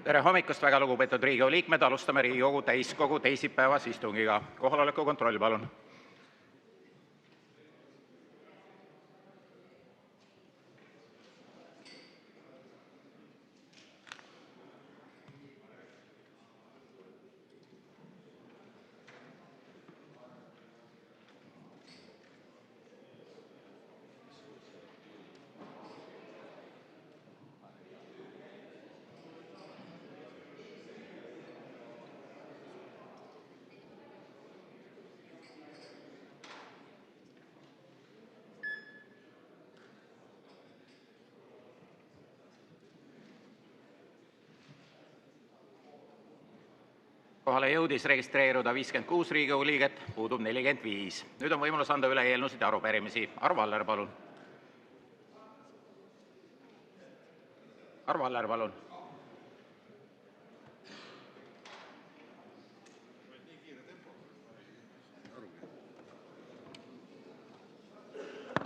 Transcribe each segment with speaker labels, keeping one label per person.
Speaker 1: Tere hommikust, väga lugupeetud Riigikogu liikmed! Alustame Riigikogu täiskogu teisipäevast istungiga. Kohaloleku kontroll, palun! Kohale jõudis registreeruda 56 Riigikogu liiget, puudub 45. Nüüd on võimalus anda üle eelnõusid ja arupärimisi. Arvo Aller, palun! Arvo Aller, palun!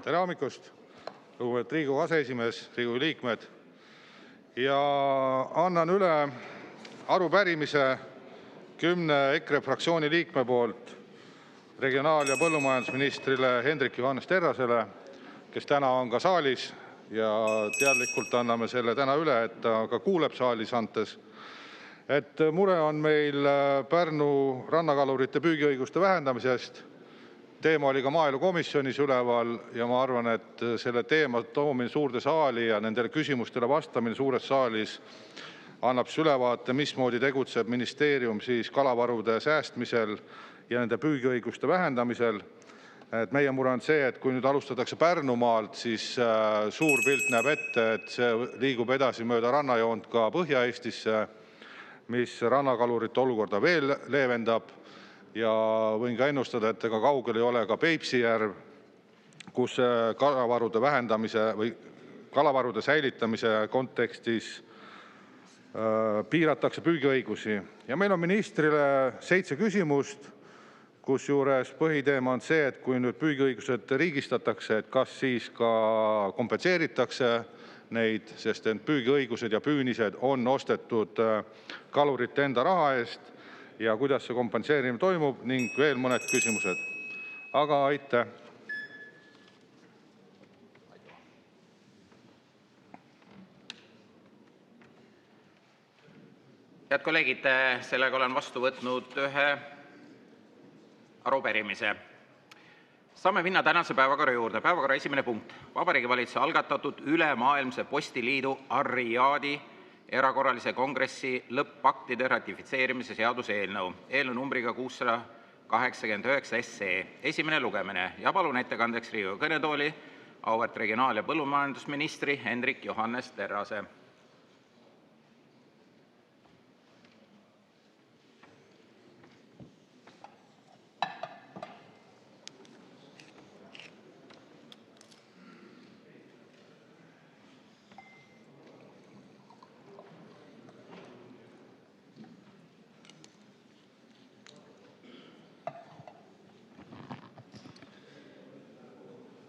Speaker 2: Tere hommikust, lugupeetud Riigikogu aseesimees, Riigikogu liikmed! Ja annan üle arupärimise 10 EKRE fraktsiooni liikme poolt regionaal- ja põllumajandusministrile Hendrik Johannes Terrasele, kes täna on ka saalis ja teadlikult anname selle täna üle, et ta ka kuuleb saalis antes. Et mure on meil Pärnu rannakalurite püügiõiguste vähendamisest. Teema oli ka maaelukomisjonis üleval ja ma arvan, et selle teema toomine suurde saali ja nendele küsimustele vastamine suures saalis annab ülevaate, mismoodi tegutseb ministeerium siis kalavarude säästmisel ja nende püügiõiguste vähendamisel. Et meie mure on see, et kui nüüd alustatakse Pärnumaalt, siis suur pilt näeb ette, et see liigub edasi mööda rannajoont ka Põhja-Eestisse, mis rannakalurite olukorda veel leevendab. Ja võin ka ennustada, et ega kaugel ei ole ka Peipsi järv, kus kalavarude vähendamise või kalavarude säilitamise kontekstis piiratakse püügiõigusi. Ja meil on ministrile 7 küsimust, kusjuures põhiteema on see, et kui nüüd püügiõigused riigistatakse, et kas siis ka kompenseeritakse neid, sest püügiõigused ja püünised on ostetud kalurite enda raha eest ja kuidas see kompenseerimine toimub ning veel mõned küsimused. Aga aitäh!
Speaker 1: Head kolleegid, sellega olen vastu võtnud ühe arupärimise. Saame minna tänase päevakorra juurde. Päevakorra esimene punkt. Vabariigi Valitsuse algatatud Ülemaailmse Postiliidu Ar-Riyadi erakorralise kongressi lõppaktide ratifitseerimise seaduse eelnõu. Eelnõu numbriga 689 SE. Esimene lugemine. Ja palun ettekandeks Riigikogu kõnetooli auväärt regionaal- ja põllumajandusministri Hendrik Johannes Terrase.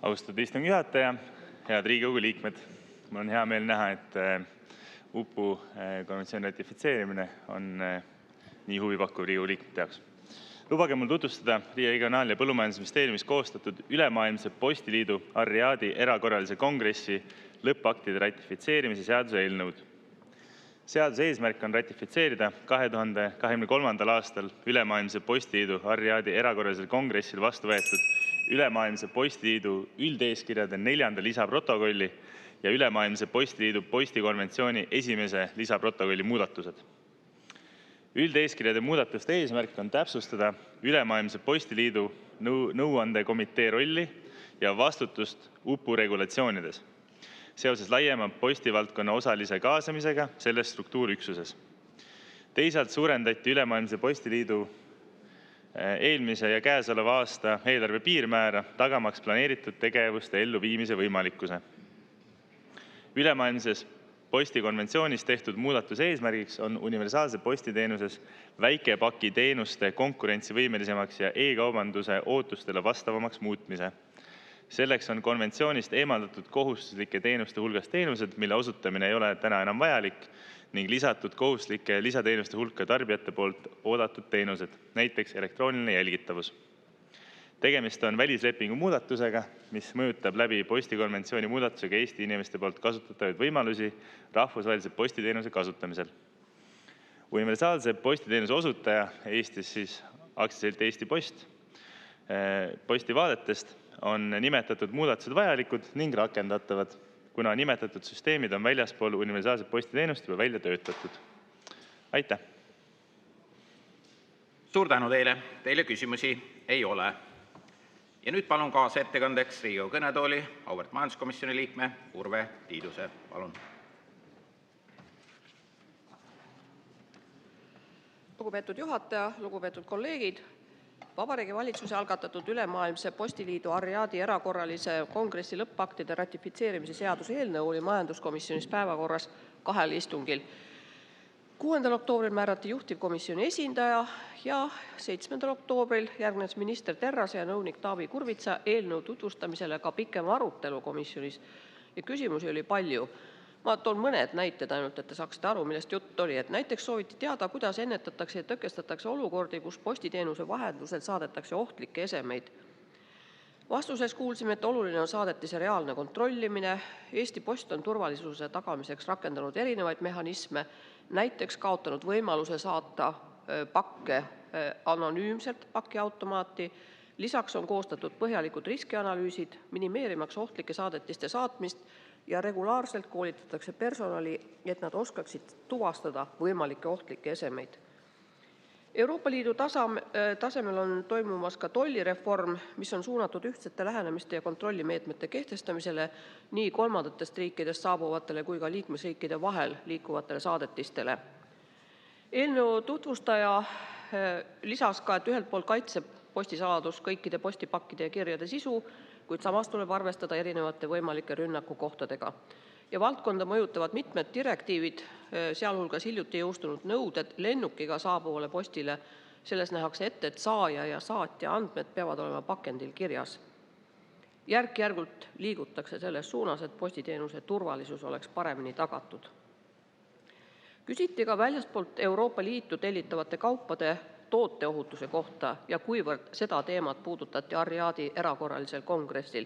Speaker 3: Austatud istungi juhataja, head Riigikogu liikmed! Mul on hea meel näha, et UPU konventsiooni ratifitseerimine on nii huvipakkuv Riigikogu liikmete jaoks. Lubage mul tutvustada Regionaal- ja Põllumajandusministeeriumis koostatud Ülemaailmse Postiliidu Ar-Riyadi erakorralise kongressi lõppaktide ratifitseerimise seaduse eelnõud. Seaduse eesmärk on ratifitseerida 2023. aastal Ülemaailmse Postiliidu Ar-Riyadi erakorralisel kongressil vastu võetud Ülemaailmse Postiliidu üldeeskirjade 4. lisaprotokolli ja Ülemaailmse Postiliidu postikonventsiooni 1. lisaprotokolli muudatused. Üldeeskirjade muudatuste eesmärk on täpsustada Ülemaailmse Postiliidu nõuandekomitee rolli ja vastutust UPU regulatsioonides seoses laiema postivaldkonna osalise kaasamisega selles struktuurüksuses. Teisalt suurendati Ülemaailmse Postiliidu eelmise ja käesoleva aasta eelarve piirmäära, tagamaks planeeritud tegevuste elluviimise võimalikkuse. Ülemaailmses postikonventsioonis tehtud muudatuse eesmärgiks on universaalse postiteenuses väikepakiteenuste konkurentsivõimelisemaks ja e-kaubanduse ootustele vastavamaks muutmise. Selleks on konventsioonist eemaldatud kohustuslike teenuste hulgast teenused, mille osutamine ei ole täna enam vajalik, ning lisatud kohustuslike lisateenuste hulka tarbijate poolt oodatud teenused, näiteks elektrooniline jälgitavus. Tegemist on välislepingu muudatusega, mis mõjutab läbi postikonventsiooni muudatusega Eesti inimeste poolt kasutatavaid võimalusi rahvusvahelise postiteenuse kasutamisel. Universaalse postiteenuse osutaja, Eestis siis aktsiaselts Eesti Post, postivaadetest on nimetatud muudatused vajalikud ning rakendatavad, kuna nimetatud süsteemid on väljaspool universaalset postiteenust juba välja töötatud. Aitäh!
Speaker 1: Suur tänu teile! Teile küsimusi ei ole. Ja nüüd palun kaasettekandeks Riigikogu kõnetooli auväärt majanduskomisjoni liikme Urve Tiiduse. Palun.
Speaker 4: Lugupeetud juhataja, lugupeetud kolleegid, Vabariigi Valitsuse algatatud Ülemaailmse Postiliidu Ariadi erakorralise kongressi lõppaktide ratifitseerimise seaduse eelnõu oli majanduskomisjonis päevakorras 2 istungil. 6. oktoobril määrati juhtivkomisjoni esindaja ja 7. oktoobril järgnes minister Terrase ja nõunik Taavi Kurvitsa eelnõu tutvustamisele ka pikema arutelu komisjonis ja küsimusi oli palju. Ma toon mõned näited ainult, et te saaksite aru, millest jutt oli. Et näiteks sooviti teada, kuidas ennetatakse ja tõkestatakse olukordi, kus postiteenuse vahendusel saadetakse ohtlikke esemeid. Vastuses kuulsime, et oluline on saadetise reaalne kontrollimine. Eesti Post on turvalisuse tagamiseks rakendanud erinevaid mehhanisme, näiteks kaotanud võimaluse saata pakke anonüümselt pakiautomaati. Lisaks on koostatud põhjalikud riskianalüüsid, minimeerimaks ohtlike saadetiste saatmist ja regulaarselt koolitatakse personali, et nad oskaksid tuvastada võimalikke ohtlikke esemeid. Euroopa Liidu tasemel on toimumas ka tollireform, mis on suunatud ühtsete lähenemiste ja kontrollimeetmete kehtestamisele nii kolmandatest riikidest saabuvatele kui ka liikmesriikide vahel liikuvatele saadetistele. Eelnõu tutvustaja lisas ka, et ühelt poolt kaitseb postisaladus kõikide postipakkide ja kirjade sisu, kuid samas tuleb arvestada erinevate võimalike rünnakukohtadega. Ja valdkonda mõjutavad mitmed direktiivid, sealhulgas hiljuti jõustunud nõuded lennukiga saabuvale postile. Selles nähakse ette, et saaja ja saatja andmed peavad olema pakendil kirjas. Järk-järgult liigutakse selles suunas, et postiteenuse turvalisus oleks paremini tagatud. Küsiti ka väljastpoolt Euroopa Liitu tellitavate kaupade tooteohutuse kohta ja kuivõrd seda teemat puudutati Ariadi erakorralisel kongressil.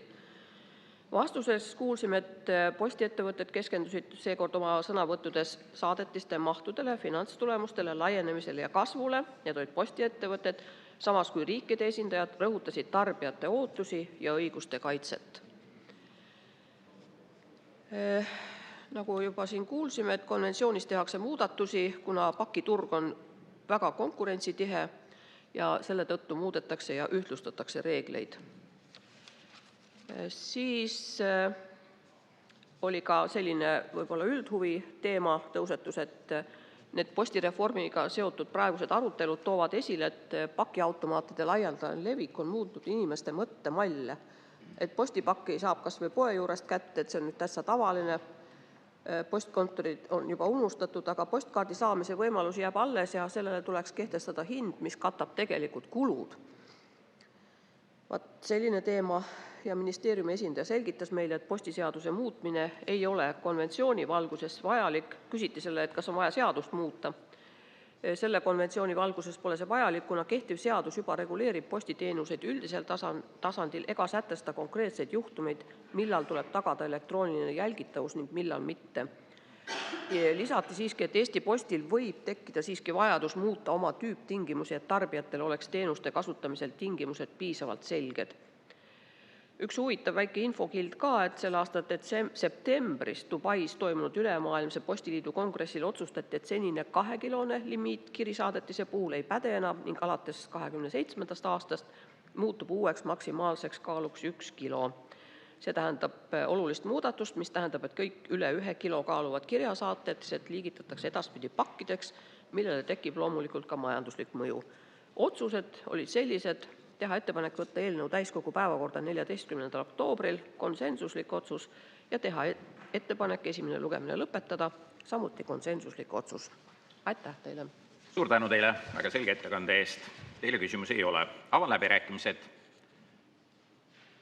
Speaker 4: Vastuses kuulsime, et postiettevõtted keskendusid seekord oma sõnavõttudes saadetiste mahtudele, finantstulemustele, laienemisele ja kasvule. Need olid postiettevõtted, samas kui riikide esindajad rõhutasid tarbijate ootusi ja õiguste kaitset. Nagu juba siin kuulsime, et konventsioonis tehakse muudatusi, kuna pakiturg on väga konkurentsitihe ja selle tõttu muudetakse ja ühtlustatakse reegleid. Siis oli ka selline võib-olla üldhuvi teema tõusetus, et need postireformiga seotud praegused arutelud toovad esile, et pakiautomaatide laialdane levik on muutnud inimeste mõttemalle. Et postipakki saab kas või poe juurest kätte, et see on nüüd täitsa tavaline. Postkontorid on juba unustatud, aga postkaardi saamise võimalus jääb alles ja sellele tuleks kehtestada hind, mis katab tegelikult kulud. Selline teema ja ministeeriumi esindaja selgitas meile, et postiseaduse muutmine ei ole konventsiooni valguses vajalik. Küsiti selle, et kas on vaja seadust muuta. Selle konventsiooni valguses pole see vajalik, kuna kehtiv seadus juba reguleerib postiteenuseid üldisel tasandil ega sätesta konkreetseid juhtumeid, millal tuleb tagada elektrooniline jälgitavus ning millal mitte. Lisati siiski, et Eesti Postil võib tekkida siiski vajadus muuta oma tüüptingimusi, et tarbijatel oleks teenuste kasutamisel tingimused piisavalt selged. Üks huvitav väike infokild ka, et selle aasta septembris Dubais toimunud Ülemaailmse Postiliidu kongressil otsustati, et senine 2-kilone limiit kirisaadetise puhul ei päde enam ning alates 27. aastast muutub uueks maksimaalseks kaaluks 1 kilo. See tähendab olulist muudatust, mis tähendab, et kõik üle 1 kilo kaaluvad kirjasaatetised liigitatakse edaspidi pakkideks, millele tekib loomulikult ka majanduslik mõju. Otsused olid sellised: teha ettepanek võtta eelnõu täiskogu päevakorda 14. oktoobril, konsensuslik otsus, ja teha ettepanek esimene lugemine lõpetada, samuti konsensuslik otsus. Aitäh teile!
Speaker 1: Suur tänu teile väga selge ettekande eest. Teile küsimusi ei ole. Avan läbirääkimised.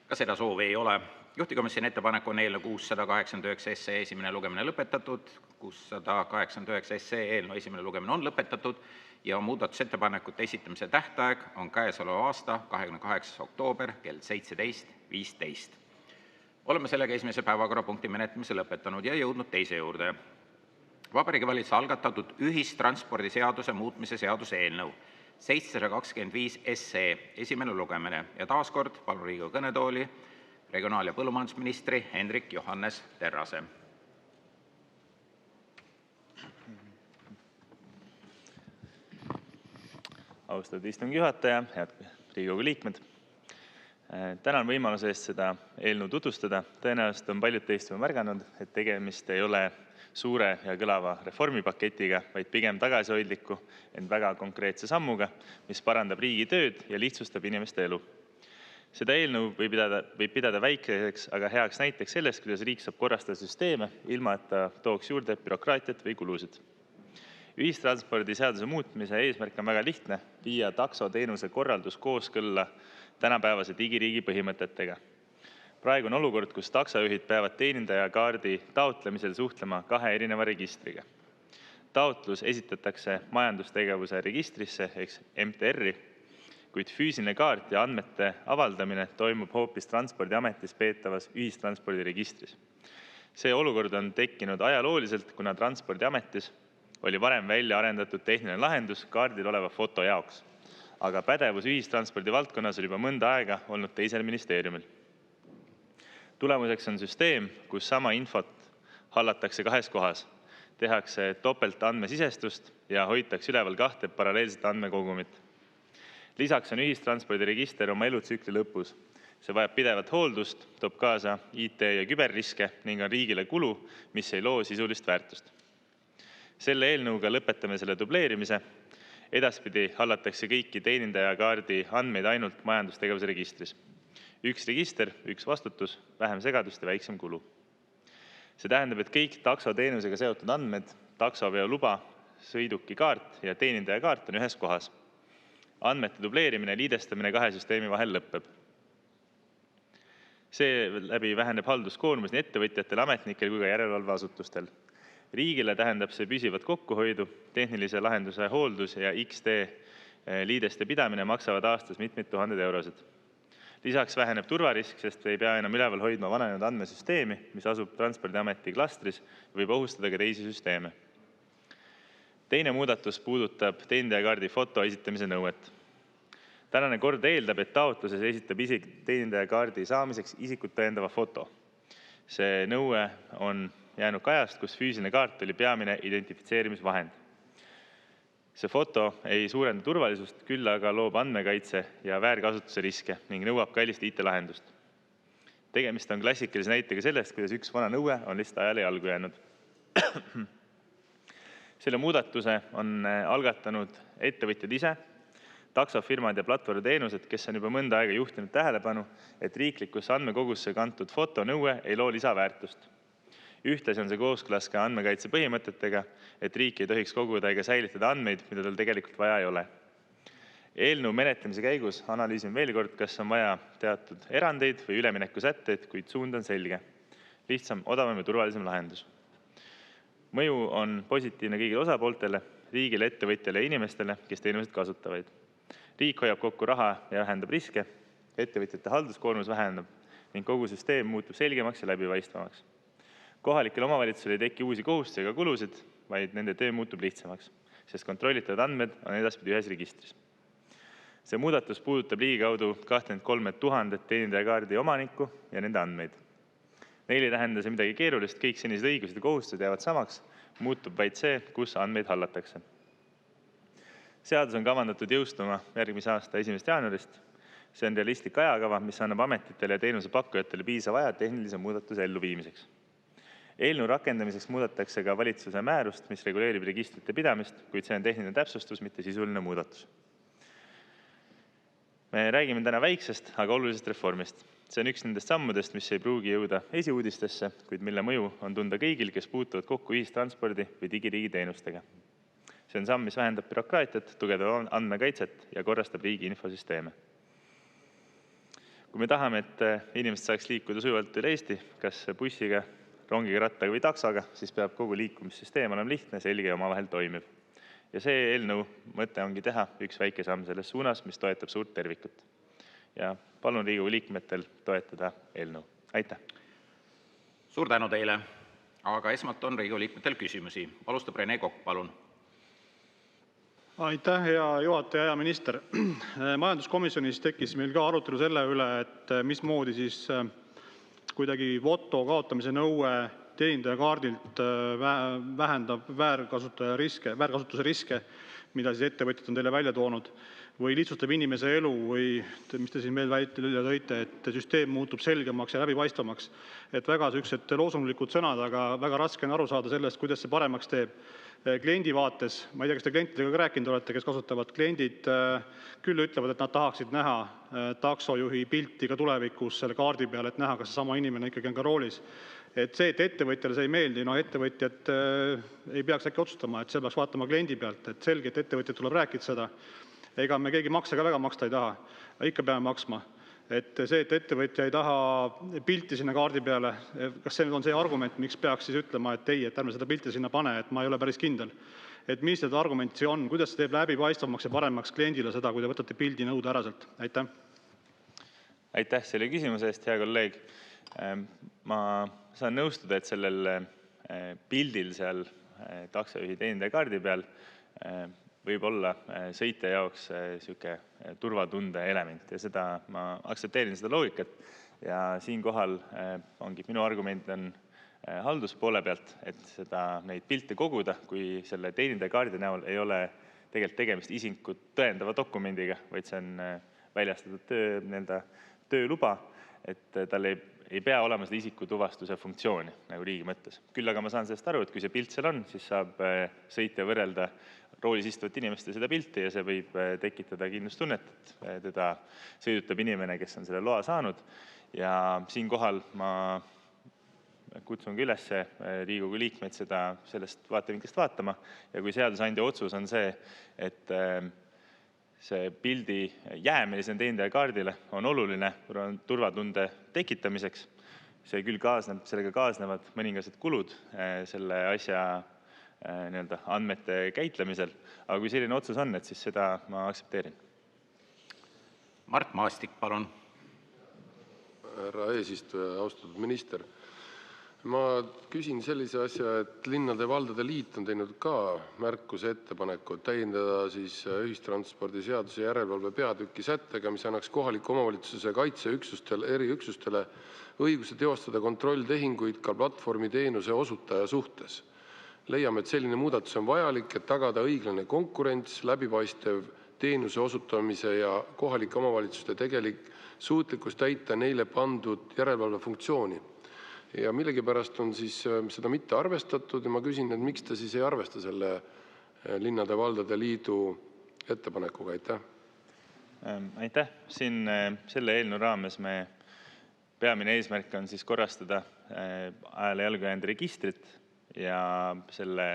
Speaker 1: Ka seda soovi ei ole. Juhtivkomisjoni ettepanek on eelnõu 689 esimene lugemine lõpetatud. 689 eelnõu esimene lugemine on lõpetatud ja muudatusettepanekute esitamise tähtaeg on käesoleva aasta 28. oktoober kell 17.15. Oleme sellega esimese päevakorrapunkti menetlemise lõpetanud ja jõudnud teise juurde. Vabariigi Valitsuse algatatud ühistranspordiseaduse muutmise seaduse eelnõu 725 esimene lugemine ja taaskord palun Riigikogu kõnetooli regionaal- ja põllumajandusministri Hendrik Johannes Terrase.
Speaker 3: Austatud istungi juhataja, head Riigikogu liikmed. Tänan võimaluse eest seda eelnõu tutvustada. Tõenäoliselt on paljud teist märganud, et tegemist ei ole suure ja kõlava reformipaketiga, vaid pigem tagasihoidliku, ent väga konkreetse sammuga, mis parandab riigi tööd ja lihtsustab inimeste elu. Seda eelnõu võib pidada väikeseks, aga heaks näiteks sellest, kuidas riik saab korrastada süsteeme, ilma et ta tooks juurde bürokraatiat või kulusid. Ühistranspordiseaduse muutmise eesmärk on väga lihtne: viia taksoteenuse korraldus kooskõlla tänapäevase digiriigi põhimõtetega. Praegu on olukord, kus taksojuhid peavad teenindajakaardi taotlemisel suhtlema 2 erineva registriga. Taotlus esitatakse majandustegevuse registrisse ehk MTR-i, kuid füüsiline kaart ja andmete avaldamine toimub hoopis Transpordiametis peetavas ühistranspordiregistris. See olukord on tekkinud ajalooliselt, kuna Transpordiametis oli varem välja arendatud tehniline lahendus kaardil oleva foto jaoks, aga pädevus ühistranspordi valdkonnas oli juba mõnda aega olnud teisel ministeeriumil. Tulemuseks on süsteem, kus sama infot hallatakse 2 kohas, tehakse topelt andmesisestust ja hoitakse üleval 2 paralleelset andmekogumit. Lisaks on ühistranspordiregister oma elutsükli lõpus. See vajab pidevat hooldust, toob kaasa IT- ja küberriske ning on riigile kulu, mis ei loo sisulist väärtust. Selle eelnõuga lõpetame selle dubleerimise. Edaspidi hallatakse kõiki teenindajakaardi andmeid ainult majandustegevuse registris. 1 register, 1 vastutus, vähem segadust ja väiksem kulu. See tähendab, et kõik taksoteenusega seotud andmed, taksoveoluba, sõidukikaart ja teenindajakaart on ühes kohas. Andmete dubleerimine ja liidestamine 2 süsteemi vahel lõpeb. See läbi väheneb halduskoormus nii ettevõtjatel, ametnikel kui ka järelevalveasutustel. Riigile tähendab see püsivat kokkuhoidu, tehnilise lahenduse hooldus ja XD liideste pidamine maksavad aastas mitmeid tuhandeid eurosid. Lisaks väheneb turvarisk, sest ei pea enam üleval hoidma vananenud andmesüsteemi, mis asub Transpordiameti klastris ja võib ohustada ka teisi süsteeme. Teine muudatus puudutab teenindajakaardi foto esitamise nõuet. Tänane kord eeldab, et taotluses esitab isik teenindajakaardi saamiseks isikut tõendava foto. See nõue on jäänud kajast, kus füüsiline kaart oli peamine identifitseerimisvahend. See foto ei suurenda turvalisust, küll aga loob andmekaitse ja väärkasutuse riske ning nõuab kallist IT-lahendust. Tegemist on klassikalise näitega sellest, kuidas üks vana nõue on lihtsalt ajale jalgu jäänud. Selle muudatuse on algatanud ettevõtjad ise, taksofirmad ja platvormiteenused, kes on juba mõnda aega juhtinud tähelepanu, et riiklikusse andmekogusse kantud fotonõue ei loo lisaväärtust. Ühtlasi on see kooskõlas ka andmekaitse põhimõtetega, et riik ei tohiks koguda ega säilitada andmeid, mida tal tegelikult vaja ei ole. Eelnõu menetlemise käigus analüüsin veel kord, kas on vaja teatud erandeid või üleminekusätteid, kuid suund on selge. Lihtsam, odavam ja turvalisem lahendus. Mõju on positiivne kõigile osapooltele, riigile, ettevõtjale ja inimestele, kes teenuseid kasutavad. Riik hoiab kokku raha ja vähendab riske, ettevõtjate halduskoormus vähendab ning kogu süsteem muutub selgemaks ja läbipaistvamaks. Kohalikel omavalitsusel ei teki uusi kohustusi ega kulusid, vaid nende töö muutub lihtsamaks, sest kontrollitavad andmed on edaspidi ühes registris. See muudatus puudutab ligikaudu 23 000 teenindajakaardi omanikku ja nende andmeid. Neile ei tähenda see midagi keerulist, kõik senised õigused ja kohustused jäävad samaks, muutub vaid see, kus andmeid hallatakse. Seadus on kavandatud jõustuma järgmise aasta 1. jaanuarist. See on realistlik ajakava, mis annab ametitele ja teenuse pakkujatele piisava aja tehnilise muudatuse elluviimiseks. Eelnõu rakendamiseks muudetakse ka valitsuse määrust, mis reguleerib registrite pidamist, kuid see on tehniline täpsustus, mitte sisuline muudatus. Me räägime täna väiksest, aga olulisest reformist. See on üks nendest sammudest, mis ei pruugi jõuda esiuudistesse, kuid mille mõju on tunda kõigil, kes puutuvad kokku ühistranspordi või digiriigi teenustega. See on samm, mis vähendab bürokraatiat, tugevdab andmekaitset ja korrastab riigi infosüsteeme. Kui me tahame, et inimesed saaks liikuda sujuvalt üle Eesti, kas bussiga, rongiga, rattaga või taksoga, siis peab kogu liikumissüsteem olema lihtne, selge ja omavahel toimiv. Ja see eelnõu mõte ongi teha üks väike samm selles suunas, mis toetab suurt tervikut. Ja palun Riigikogu liikmetel toetada eelnõu. Aitäh!
Speaker 1: Suur tänu teile! Aga esmalt on Riigikogu liikmetel küsimusi. Alustab Rene Kokk, palun.
Speaker 5: Aitäh, hea juhataja ja minister. Majanduskomisjonis tekkis meil ka arutelu selle üle, et mismoodi siis kuidagi voto kaotamise nõue teenindaja kaardilt vähendab väärkasutuse riske, mida siis ettevõtjad on teile välja toonud, või lihtsustab inimese elu või mis te siin veel väitele tõite, et süsteem muutub selgemaks ja läbipaistvamaks. Et väga sellised loosunglikud sõnad, aga väga raske on aru saada sellest, kuidas see paremaks teeb. Kliendi vaates, ma ei tea, kas te klientidega ka rääkinud olete, kes kasutavad, kliendid küll ütlevad, et nad tahaksid näha taksojuhi pilti ka tulevikus selle kaardi peal, et näha, kas sama inimene ikkagi on ka roolis. Et see, et ettevõtjale see ei meeldi, ettevõtjad ei peaks äkki otsustama, et see peaks vaatama kliendi pealt, et selge, et ettevõtjad tuleb rääkida seda. Ega me keegi makse ka väga maksta ei taha, ikka peame maksma. Et see, et ettevõtja ei taha pilti sinna kaardi peale, kas see on see argument, miks peaks siis ütlema, et ei, et ärme seda pilti sinna pane, et ma ei ole päris kindel. Et mis need argument see on, kuidas see teeb läbipaistvamaks ja paremaks kliendile seda, kui te võtate pildi nõude ära sealt? Aitäh!
Speaker 3: Aitäh selle küsimuse eest, hea kolleeg. Ma saan nõustuda, et sellel pildil seal taksojuhi teenindaja kaardi peal võib olla sõitja jaoks sihuke turvatunde element ja seda ma aktsepteerin seda loogikat. Ja siinkohal ongi minu argument on halduspoole pealt, et neid pilte koguda, kui selle teenindaja kaardi näol ei ole tegelikult tegemist isikut tõendava dokumendiga, vaid see on väljastatud tööluba, et tal ei pea olema seda isikutuvastuse funktsiooni nagu riigi mõttes. Küll aga ma saan sellest aru, et kui see pilt seal on, siis saab sõitja võrrelda roolis istuvat inimest ja seda pilti ja see võib tekitada kindlustunnet, et teda sõidutab inimene, kes on selle loa saanud. Ja siinkohal ma kutsungi üles Riigikogu liikmeid sellest vaatevinklist vaatama. Ja kui seadusandja otsus on see, et see pildi jäämine teenindaja kaardile on oluline turvatunde tekitamiseks, sellega kaasnevad mõningased kulud selle asja andmete käitlemisel. Aga kui selline otsus on, et siis seda ma aktsepteerin.
Speaker 1: Mart Maastik, palun.
Speaker 6: Härra eesistuja, austatud minister. Ma küsin sellise asja, et Linnade ja Valdade Liit on teinud ka märkuse ettepaneku täiendada siis ühistranspordi seaduse järelevalve peatüki sättega, mis annaks kohaliku omavalitsuse kaitseüksustele, eriüksustele õiguse teostada kontrolltehinguid ka platvormi teenuse osutaja suhtes. Leiame, et selline muudatus on vajalik, et tagada õiglane konkurents, läbipaistev teenuse osutamise ja kohalike omavalitsuste tegelik suutlikkus täita neile pandud järelevalve funktsiooni. Ja millegipärast on siis seda mitte arvestatud ja ma küsin, et miks te siis ei arvesta selle Linnade ja Valdade Liidu ettepanekuga? Aitäh!
Speaker 3: Aitäh! Siin selle eelnõu raames peamine eesmärk on siis korrastada ajale jalgu jäänud registrit ja selle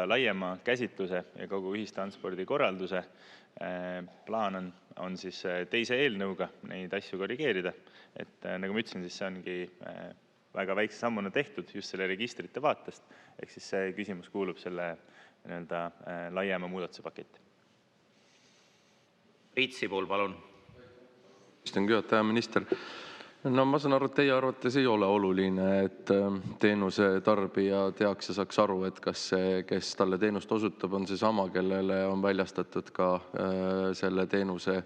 Speaker 3: laiema käsitluse ja kogu ühistranspordi korralduse plaan on siis teise eelnõuga neid asju korrigeerida. Et nagu ma ütlesin, siis see ongi väga väikse sammuna tehtud just selle registrite vaatest. Ehk siis see küsimus kuulub selle laiema muudatuse paketti.
Speaker 1: Priit Sibul, palun.
Speaker 7: Istungi juhataja, minister. No ma saan aru, et teie arvates ei ole oluline, et teenuse tarbija teaks ja saaks aru, et kas see, kes talle teenust osutab, on see sama, kellele on väljastatud ka selle teenuse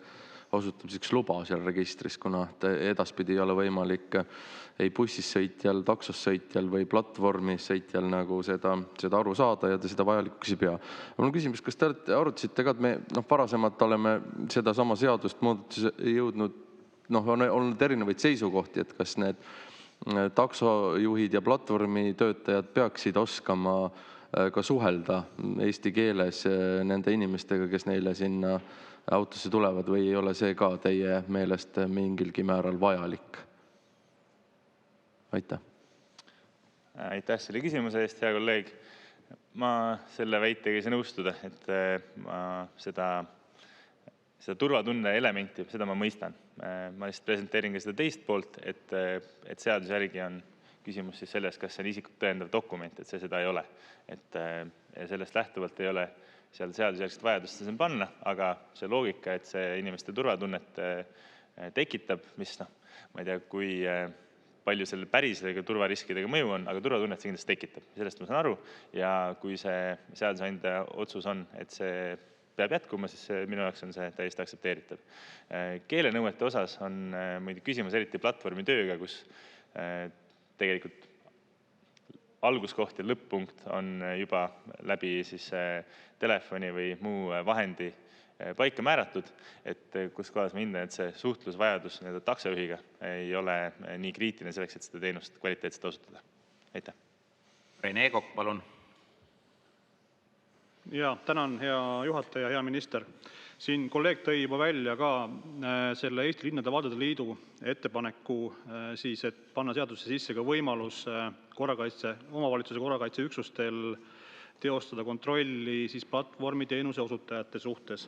Speaker 7: osutamiseks luba seal registris, kuna edaspidi ei ole võimalik ei bussis sõitjal, taksos sõitjal või platvormis sõitjal nagu seda aru saada ja te seda vajalikuks ei pea. Mul on küsimus, kas te arutasite ka, et me varasemalt oleme seda sama seadust muudatus jõudnud, on olnud erinevaid seisukohti, et kas need taksojuhid ja platvormi töötajad peaksid oskama ka suhelda eesti keeles nende inimestega, kes neile sinna autosse tulevad või ei ole see ka teie meelest mingilgi määral vajalik? Aitäh.
Speaker 3: Aitäh selle küsimuse eest, hea kolleeg. Ma selle väitega ei saa nõustuda, et ma seda seda turvatunne elementi, seda ma mõistan. Ma lihtsalt presenteerin ka seda teist poolt, et seaduse järgi on küsimus siis selles, kas see on isikut tõendav dokument, et see seda ei ole. Ja sellest lähtuvalt ei ole seal seadusjärgset vajadust seda panna, aga see loogika, et see inimeste turvatunnet tekitab, mis ma ei tea, kui palju selle pärisega turvariskidega mõju on, aga turvatunnet see kindlasti tekitab. Sellest ma saan aru ja kui see seadusandja otsus on, et see peab jätkuma, siis minu jaoks on see täiesti aktsepteeritav. Keelenõuete osas on muidugi küsimus eriti platvormi tööga, kus tegelikult alguskoht ja lõpp-punkt on juba läbi siis telefoni või muu vahendi paika määratud, et kus kohas ma hindan, et see suhtlusvajadus taksojuhiga ei ole nii kriitiline selleks, et seda teenust kvaliteetselt osutada. Aitäh.
Speaker 1: Rene Kokk, palun.
Speaker 5: Ja tänan, hea juhataja, hea minister. Siin kolleeg tõi juba välja ka selle Eesti Linnade Valdade Liidu ettepaneku, siis, et panna seadusse sisse ka võimalus omavalitsuse korrakaitseüksustel teostada kontrolli siis platvormiteenuse osutajate suhtes.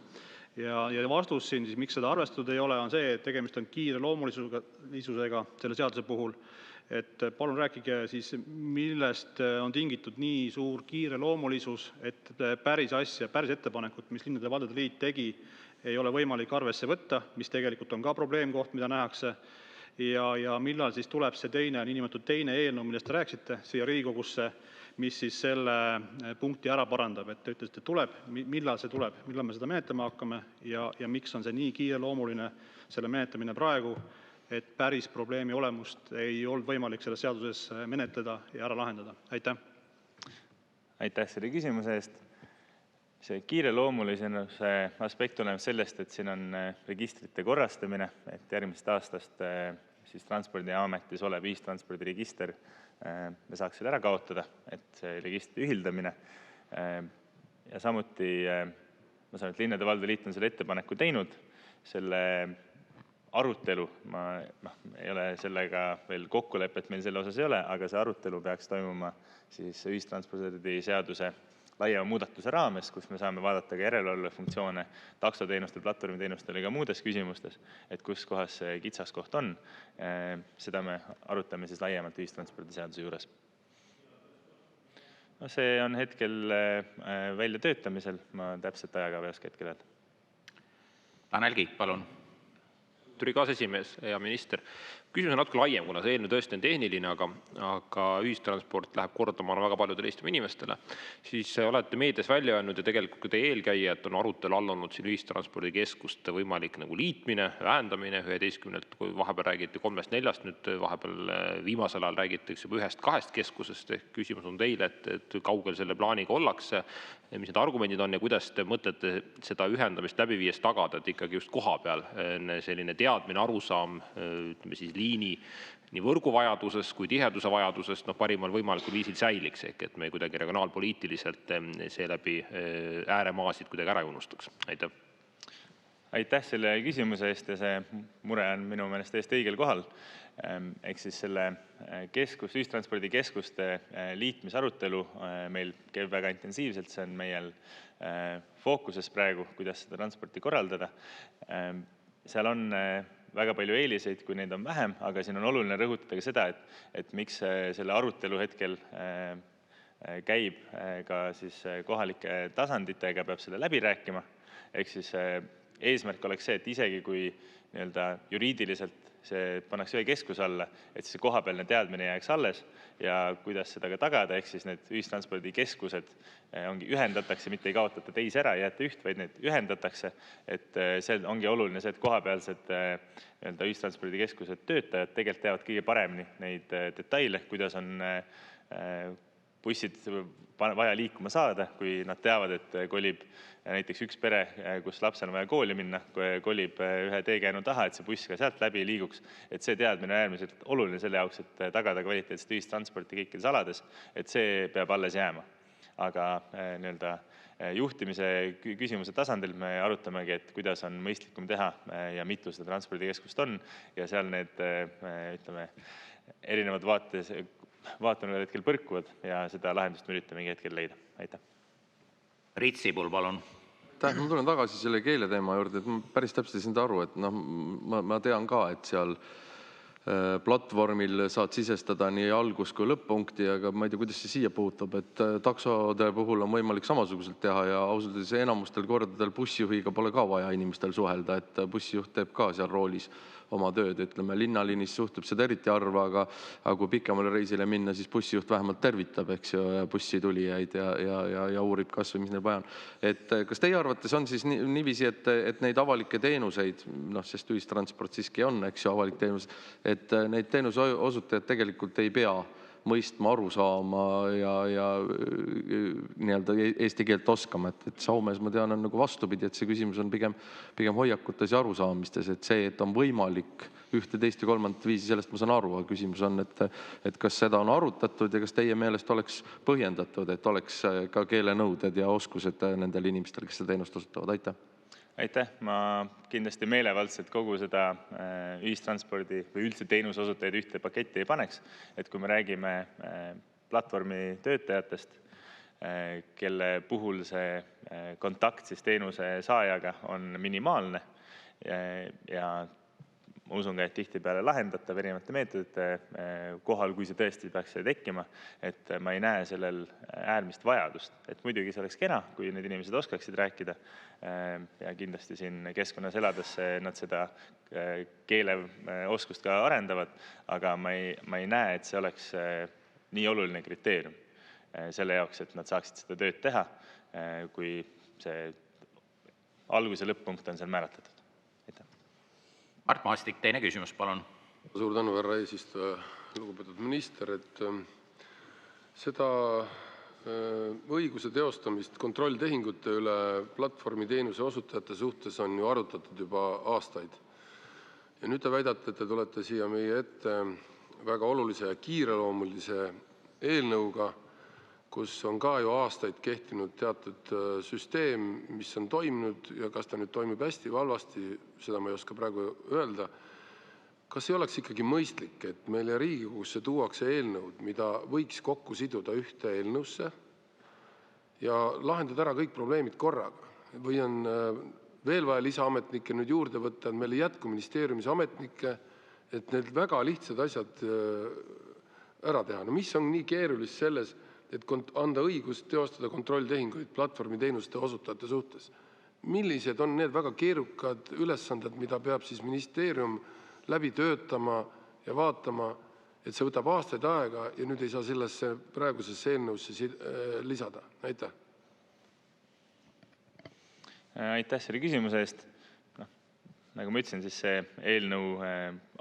Speaker 5: Ja vastus siin, siis, miks seda arvestatud ei ole, on see, et tegemist on kiireloomulisusega selle seaduse puhul. Et palun rääkige siis, millest on tingitud nii suur kiireloomulisus, et päris asja, päris ettepanekut, mis Linnade Valdade Liit tegi, ei ole võimalik arvesse võtta, mis tegelikult on ka probleemkoht, mida nähakse. Ja millal siis tuleb see niinimetatud teine eelnõu, millest te rääkisite, siia Riigikogusse, mis siis selle punkti ära parandab, et te ütlesite, tuleb, millal see tuleb, millal me seda menetlema hakkame ja miks on see nii kiireloomuline selle menetlemine praegu, et päris probleemi olemust ei olnud võimalik selles seaduses menetleda ja ära lahendada. Aitäh.
Speaker 3: Aitäh selle küsimuse eest. See kiireloomulisuse aspekt tuleneb sellest, et siin on registrite korrastamine, et järgmisest aastast siis Transpordiametis olev ühistranspordiregister me saaks selle ära kaotada, et see registri ühildamine. Ja samuti ma saan, et Linnade Valdade Liit on selle ettepaneku teinud, selle arutelu, ma ei ole sellega veel kokkulepet, meil selle osas ei ole, aga see arutelu peaks toimuma siis ühistranspordi seaduse laiema muudatuse raames, kus me saame vaadata ka järelevalvefunktsioone taksoteenustel, platvormiteenustel ja ka muudes küsimustes, et kus kohas see kitsaskoht on. Seda me arutame siis laiemalt ühistranspordi seaduse juures. No, see on hetkel välja töötamisel, ma täpselt ajaga ei oska hetkel öelda.
Speaker 1: Tanel Kiik, palun.
Speaker 8: Aseesimees, hea minister. Küsimus on natuke laiem, kuna see eelnõu tõesti on tehniline, aga ühistransport läheb kordama väga paljudele Eesti inimestele. Siis olete meedias välja öelnud ja tegelikult kui teie eelkäijad on arutelu all olnud siin ühistranspordikeskuste võimalik nagu liitmine, vähendamine 11, kui vahepeal räägiti 3-4, nüüd vahepeal viimasel ajal räägitakse juba 1-2 keskusest. Ehk küsimus on teile, et kaugel selle plaaniga ollakse, mis need argumendid on ja kuidas te mõtlete seda ühendamist läbi viies tagada, et ikkagi just koha peal selline teadmine, arusaam, ütleme siis liini nii võrguvajadusest kui tiheduse vajadusest parimal võimalikul viisil säiliks, ehk et me kuidagi regionaalpoliitiliselt seeläbi ääremaasid kuidagi ära unustaks. Aitäh.
Speaker 3: Aitäh selle küsimuse eest ja see mure on minu meelest täiesti õigel kohal. Ehk siis selle ühistranspordikeskuste liitmisarutelu meil käib väga intensiivselt, see on meil fookuses praegu, kuidas seda transporti korraldada. Seal on väga palju eeliseid, kui neid on vähem, aga siin on oluline rõhutada ka seda, et miks selle arutelu hetkel käib ka siis kohalike tasanditega, peab selle läbi rääkima. Ehk siis eesmärk oleks see, et isegi kui juriidiliselt see pannakse ühe keskuse alla, et siis see kohapealne teadmine jääks alles ja kuidas seda ka tagada, ehk siis need ühistranspordikeskused ühendatakse, mitte ei kaotata teisi ära, ei jäeta üht, vaid need ühendatakse, et see ongi oluline see, et kohapealsed ühistranspordikeskused töötajad tegelikult teavad kõige paremini neid detaile, kuidas on bussid vaja liikuma saada, kui nad teavad, et kolib näiteks üks pere, kus lapsel on vaja kooli minna, kolib ühe teekäänu taha, et see buss ka sealt läbi liiguks. Et see teadmine on äärmiselt oluline selle jaoks, et tagada kvaliteetset ühistransporti kõikides alades, et see peab alles jääma. Aga juhtimise küsimuse tasandil me arutamegi, et kuidas on mõistlikum teha ja mitu seda transpordikeskust on ja seal need erinevad vaatamine hetkel põrkuvad ja seda lahendust me üritamegi hetkel leida. Aitäh.
Speaker 1: Priit Sibul, palun.
Speaker 7: Ma tulen tagasi selle keeleteema juurde, et ma päris täpselt ei saanud aru, et noh, ma tean ka, et seal platvormil saad sisestada nii algus- kui lõpp-punkti, aga ma ei tea, kuidas see siia puutub, et taksode puhul on võimalik samasuguselt teha ja ausalt öeldes enamustel kordadel bussijuhiga pole ka vaja inimestel suhelda, et bussijuht teeb ka seal roolis oma tööd, ütleme, linnaliinis suhtub seda eriti harva, aga kui pikemale reisile minna, siis bussijuht vähemalt tervitab, eks ju, bussitulijaid ja uurib kas või mis neil vaja on. Et kas teie arvates on siis niiviisi, et neid avalikke teenuseid, noh, sest ühistransport siiski on, eks ju, avalik teenus, et neid teenuse osutajad tegelikult ei pea mõistma, aru saama ja nii-öelda eesti keelt oskama, et Soomes, ma tean, on nagu vastupidi, et see küsimus on pigem hoiakutes ja arusaamistes, et see, et on võimalik ühte, teist ja kolmandat viisi, sellest ma saan aru, aga küsimus on, et kas seda on arutatud ja kas teie meelest oleks põhjendatud, et oleks ka keelenõuded ja oskused nendel inimestel, kes seda teenust osutavad.
Speaker 3: Aitäh! Ma kindlasti meelevaldselt kogu seda ühistranspordi või üldse teenuse osutajaid ühte paketti ei paneks. Et kui me räägime platvormi töötajatest, kelle puhul see kontakt siis teenuse saajaga on minimaalne ja ma usun ka, et tihtipeale lahendatav erinevate meetodite kohal, kui see tõesti peaks tekkima, et ma ei näe sellel äärmist vajadust. Et muidugi see oleks kena, kui need inimesed oskaksid rääkida ja kindlasti siin keskkonnas elades nad seda keeleoskust ka arendavad, aga ma ei näe, et see oleks nii oluline kriteerium selle jaoks, et nad saaksid seda tööd teha, kui see algus- ja lõpp-punkt on seal määratletud.
Speaker 1: Mart Maastik, teine küsimus, palun.
Speaker 6: Suur tänu, härra eesistuja, lugupeetud minister, et seda õiguse teostamist kontrolltehingute üle platvormi teenuse osutajate suhtes on ju arutatud juba aastaid. Ja nüüd te väidate, et te tulete siia meie ette väga olulise ja kiireloomulise eelnõuga, kus on ka ju aastaid kehtinud teatud süsteem, mis on toiminud ja kas ta nüüd toimib hästi või halvasti, seda ma ei oska praegu öelda. Kas ei oleks ikkagi mõistlik, et meile Riigikogusse tuuakse eelnõud, mida võiks kokku siduda ühte eelnõusse ja lahendada ära kõik probleemid korraga? Või on veel vaja lisaametnikke nüüd juurde võtta, et meil ei jätku ministeeriumis ametnikke, et need väga lihtsad asjad ära teha? No mis on nii keerulist selles, et anda õigus teostada kontrolltehinguid platvormi teenuste osutajate suhtes? Millised on need väga keerukad ülesanded, mida peab siis ministeerium läbi töötama ja vaatama, et see võtab aastaid aega ja nüüd ei saa sellesse praegusesse eelnõusse lisada? Aitäh!
Speaker 3: Aitäh selle küsimuse eest. Nagu ma ütlesin, siis see eelnõu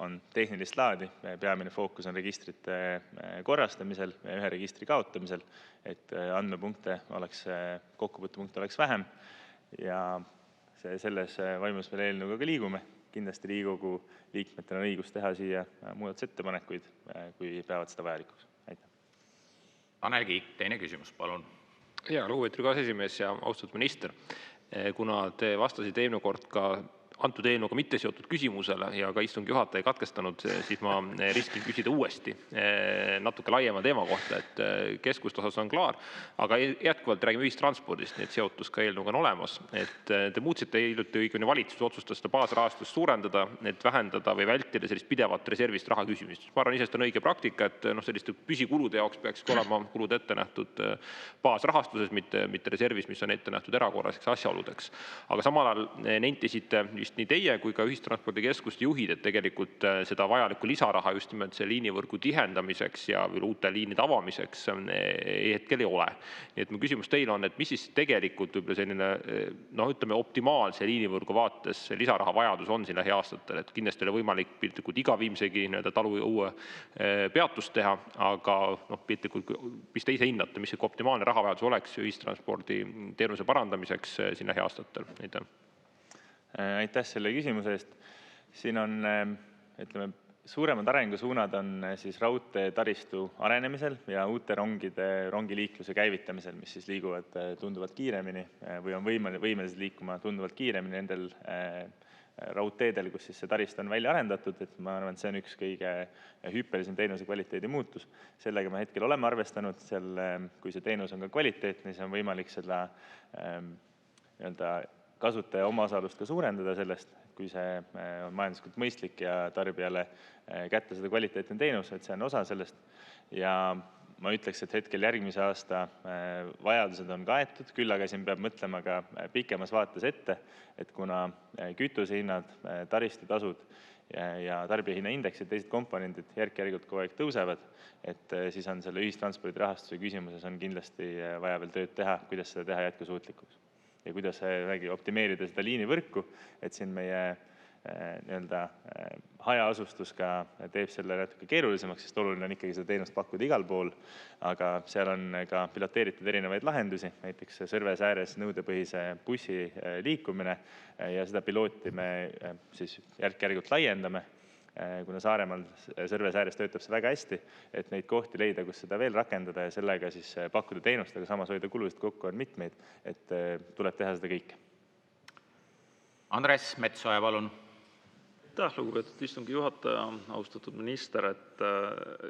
Speaker 3: on tehnilist laadi. Peamine fookus on registrite korrastamisel ja ühe registri kaotamisel, et andmepunkte oleks, kokkupuutepunkte oleks vähem. Ja selles vaimus veel eelnõuga ka liigume. Kindlasti Riigikogu liikmetel on õigus teha siia muudatusettepanekuid, kui peavad seda vajalikuks. Aitäh!
Speaker 1: Tanel Kiik, teine küsimus, palun.
Speaker 8: Ja, lugupeetud aseesimees ja austatud minister. Kuna te vastasite eelmine kord ka antud eelnõuga mitte seotud küsimusele ja ka istungi juhataja katkestanud, siis ma riskin küsida uuesti natuke laiema teema kohta, et keskustasas on klaar, aga jätkuvalt räägime ühistranspordist, nii et seotus ka eelnõuga on olemas. Et te muutsite hiljuti õiguni valitsus otsustas seda baasrahastust suurendada, et vähendada või vältida sellist pidevat reservist raha küsimist. Ma arvan, isest on õige praktika, et selliste püsikulude jaoks peaks olema kulud ette nähtud baasrahastuses, mitte reservis, mis on ette nähtud erakorraliseks asjaoludeks. Aga samal ajal nentisite nii teie kui ka ühistranspordikeskuste juhid, et tegelikult seda vajalikku lisaraha just nimelt see liinivõrgu tihendamiseks ja uute liinide avamiseks hetkel ei ole. Nii et mu küsimus teile on, et mis siis tegelikult võib-olla selline, ütleme, optimaalse liinivõrgu vaates lisaraha vajadus on siin lähiaastatel, et kindlasti oli võimalik piltlikult iga Viimsegi talu uue peatust teha, aga piltlikult, mis te ise hinnate, mis see optimaalne rahavajadus oleks ühistranspordi teenuse parandamiseks siin lähiaastatel?
Speaker 3: Aitäh selle küsimuse eest. Siin on, ütleme, suuremad arengusuunad on siis raudtee taristu arenemisel ja uute rongiliikluse käivitamisel, mis siis liiguvad tunduvalt kiiremini või on võimelised liikuma tunduvalt kiiremini nendel raudteedel, kus siis see tarist on välja arendatud, et ma arvan, et see on üks kõige hüppelisem teenuse kvaliteedi muutus. Sellega me hetkel oleme arvestanud, kui see teenus on ka kvaliteetne, siis on võimalik seda nii-öelda kasutaja omaosalust ka suurendada sellest, kui see on majanduslikult mõistlik ja tarbijale kätte seda kvaliteetne teenus, et see on osa sellest. Ja ma ütleks, et hetkel järgmise aasta vajadused on kaetud, küll aga siin peab mõtlema ka pikemas vaates ette, et kuna kütusehinnad, taristutasud ja tarbijahinnaindeks ja teised komponendid järk-järgult kogu aeg tõusevad, et siis on selle ühistranspordi rahastuse küsimuses on kindlasti vaja veel tööd teha, kuidas seda teha jätkusuutlikuks. Ja kuidas optimeerida seda liinivõrku, et siin meie nii-öelda hajaasustus ka teeb selle natuke keerulisemaks, sest oluline on ikkagi seda teenust pakkuda igal pool, aga seal on ka piloteeritud erinevaid lahendusi, näiteks Sõrves ääres nõudepõhise bussi liikumine ja seda pilooti me siis järk-järgult laiendame, kuna Saaremaal Sõrves ääres töötab see väga hästi, et neid kohti leida, kus seda veel rakendada ja sellega siis pakkuda teenust, aga samas hoida kulusid kokku on mitmeid, et tuleb teha seda kõike.
Speaker 1: Andres Metsoja, palun.
Speaker 9: Aitäh, lugupeetud istungi juhataja, austatud minister, et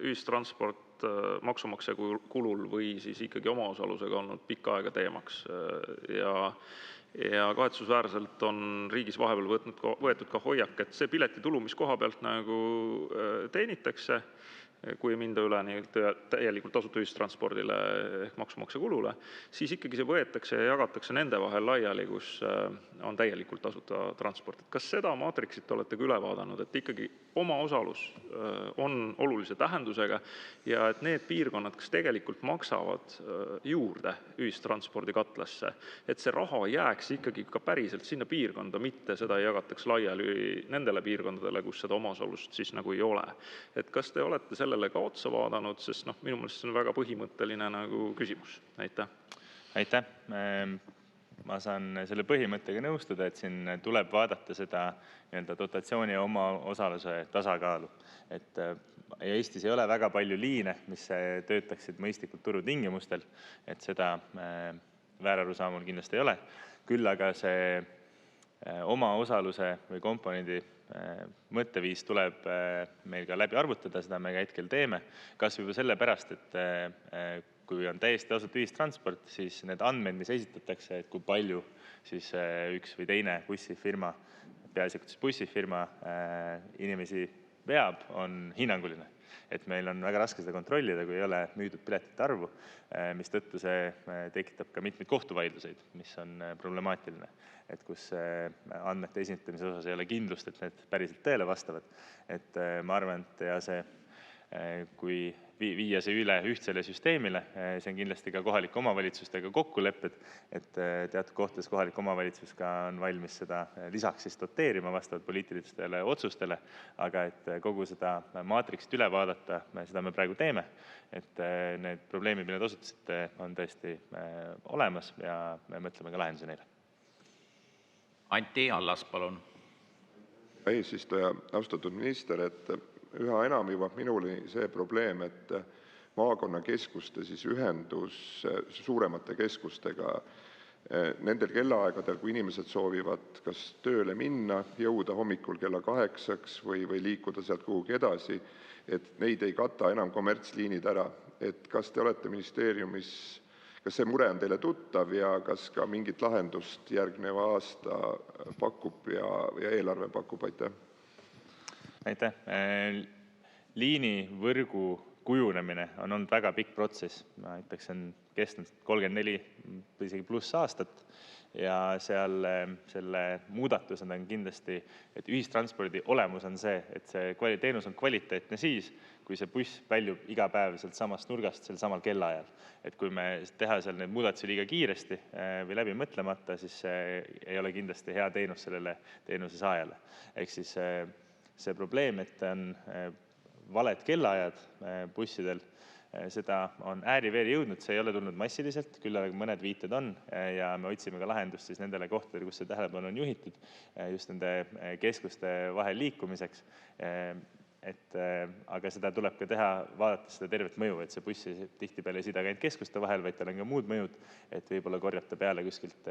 Speaker 9: ühistransport maksumaksja kulul või siis ikkagi omaosalusega olnud pikka aega teemaks. Ja kahetsusväärselt on riigis vahepeal võetud ka hoiak, et see piletitulu, mis koha pealt nagu teenitakse, kui ei minda üle täielikult tasuta ühistranspordile ehk maksumaksja kulule, siis ikkagi see võetakse ja jagatakse nende vahel laiali, kus on täielikult tasuta transport. Kas seda maatriksit olete ka üle vaadanud, et ikkagi omaosalus on olulise tähendusega ja et need piirkonnad, kes tegelikult maksavad juurde ühistranspordi katlasse, et see raha jääks ikkagi ka päriselt sinna piirkonda, mitte seda ei jagataks laiali nendele piirkondadele, kus seda omaosalust siis nagu ei ole. Et kas te olete sellele ka otsa vaadanud, sest minu meelest see on väga põhimõtteline nagu küsimus. Aitäh.
Speaker 3: Aitäh. Ma saan selle põhimõttega nõustuda, et siin tuleb vaadata seda dotatsiooni ja oma osaluse tasakaalu. Et Eestis ei ole väga palju liine, mis töötaksid mõistlikult turutingimustel, et seda väärarusaamul kindlasti ei ole. Küll aga see oma osaluse või komponendi mõtteviis tuleb meil ka läbi arvutada, seda me ka hetkel teeme. Kas juba sellepärast, et kui on täiesti tasuta ühistransport, siis need andmed, mis esitatakse, et kui palju siis üks või teine bussifirma, peaasjalikult bussifirma inimesi veab, on hinnanguline. Et meil on väga raske seda kontrollida, kui ei ole müüdud piletite arvu, mis tõttu see tekitab ka mitmeid kohtuvaidluseid, mis on problemaatiline. Et kus andmete esitamise osas ei ole kindlust, et need päriselt tõele vastavad. Et ma arvan, et ja see, kui viia see üle ühtsele süsteemile, see on kindlasti ka kohalike omavalitsustega kokkulepped, et teatud kohtades kohalik omavalitsus ka on valmis seda lisaks siis doteerima vastavalt poliitilistele otsustele, aga et kogu seda maatriksit üle vaadata, seda me praegu teeme, et need probleemid, mille te osutasite, on tõesti olemas ja me mõtleme ka lahendusi neile.
Speaker 1: Anti Allas, palun.
Speaker 10: Eesistuja, austatud minister, et üha enam jõuab minuli see probleem, et maakonnakeskuste siis ühendus suuremate keskustega nendel kellaaegadel, kui inimesed soovivad kas tööle minna, jõuda hommikul kella 8 või liikuda sealt kuhugi edasi, et neid ei kata enam kommertsliinid ära. Et kas te olete ministeeriumis, kas see mure on teile tuttav ja kas ka mingit lahendust järgneva aasta pakub ja eelarve pakub? Aitäh.
Speaker 3: Aitäh. Liinivõrgu kujunemine on olnud väga pikk protsess. Ma ütleks, on kestnud 34 või isegi pluss aastat ja seal selle muudatused on kindlasti, et ühistranspordi olemus on see, et see teenus on kvaliteetne siis, kui see buss väljub iga päev sealt samast nurgast sel samal kellaajal. Et kui me teha seal need muudatusi liiga kiiresti või läbi mõtlemata, siis ei ole kindlasti hea teenus sellele teenuse saajale. Ehk siis see probleem, et on valed kellaajad bussidel, seda on ääri-veeri jõudnud, see ei ole tulnud massiliselt, küll aga mõned viited on ja me otsime ka lahendust siis nendele kohtadele, kus see tähelepanu on juhitud just nende keskuste vahel liikumiseks. Aga seda tuleb ka teha, vaadates seda tervet mõju, et see bussi tihtipeale ei sida ka ainult keskuste vahel, vaid tal on ka muud mõjud, et võib-olla korjata peale kuskilt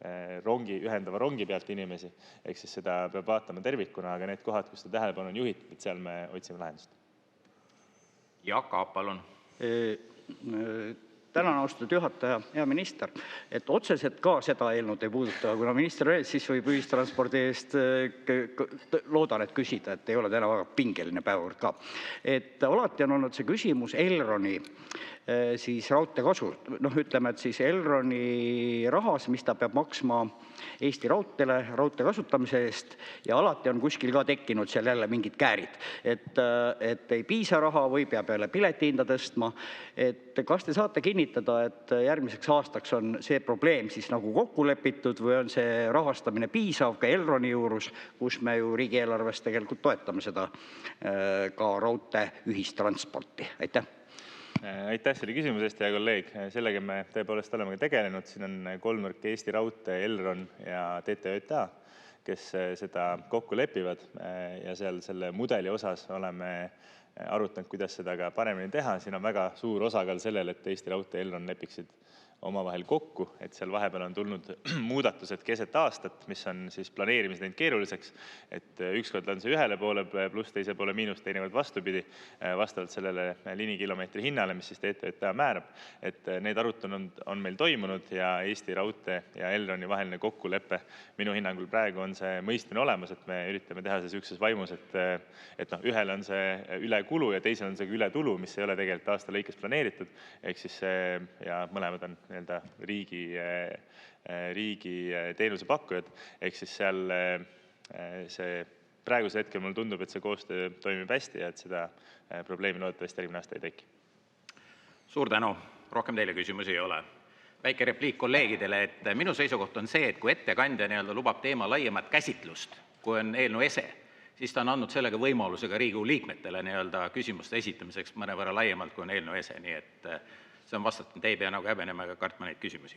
Speaker 3: ühendava rongi pealt inimesi, ehk siis seda peab vaatama tervikuna, aga need kohad, kus seda tähelepanu on juhitud, et seal me otsime lahendust.
Speaker 1: Jaak Aab, palun.
Speaker 11: Tänan, austatud juhataja, hea minister. Otseselt ka seda eelnõu ei puuduta, kuna minister öeldi, siis võib ühistranspordi eest loodan, et küsida, et ei ole täna väga pingeline päevakord ka. Alati on olnud see küsimus Elroni siis raudtee kasu. Ütleme, et siis Elroni rahas, mis ta peab maksma Eesti Raudteele raudtee kasutamise eest ja alati on kuskil ka tekkinud seal jälle mingid käärid, et ei piisa raha või peab jälle piletihinda tõstma. Kas te saate kinnitada, et järgmiseks aastaks on see probleem siis nagu kokku lepitud või on see rahastamine piisav ka Elroni juurus, kus me ju riigieelarvest tegelikult toetame seda ka raudtee ühistransporti?
Speaker 3: Aitäh selle küsimuse eest, hea kolleeg. Sellega me tõepoolest oleme ka tegelenud. Siin on kolmnurk Eesti Raudtee, Elron ja TTJA, kes seda kokku lepivad ja seal selle mudeli osas oleme arutanud, kuidas seda ka paremini teha. Siin on väga suur osakaal sellel, et Eesti Raudtee ja Elron lepiksid omavahel kokku, et seal vahepeal on tulnud muudatused keset aastat, mis on siis planeerimise teinud keeruliseks, et ükskord on see ühele poole pluss teise poole miinus, teinekord vastupidi, vastavalt sellele liinikilomeetri hinnale, mis siis TTJA määrab. Et need arutelud on meil toimunud ja Eesti Raudtee ja Elroni vaheline kokkulepe minu hinnangul praegu on see mõistmine olemas, et me üritame teha see ükses vaimus, et ühel on see üle kulu ja teisel on see üle tulu, mis ei ole tegelikult aasta lõikes planeeritud, ehk siis ja mõlemad on riigi teenusepakkujad, ehk siis seal see praeguse hetkel mulle tundub, et see koostöö toimib hästi ja et seda probleemi loodetavasti järgmine aasta ei teki.
Speaker 1: Suur tänu, rohkem teile küsimusi ei ole. Väike repliik kolleegidele, et minu seisukoht on see, et kui ettekandja lubab teema laiemat käsitlust, kui on eelnõu ese, siis ta on andnud sellega võimaluse ka Riigikogu liikmetele küsimuste esitamiseks mõnevõrra laiemalt, kui on eelnõu ese, nii et see on vastatud, te ei pea nagu häbenema ega kartma neid küsimusi.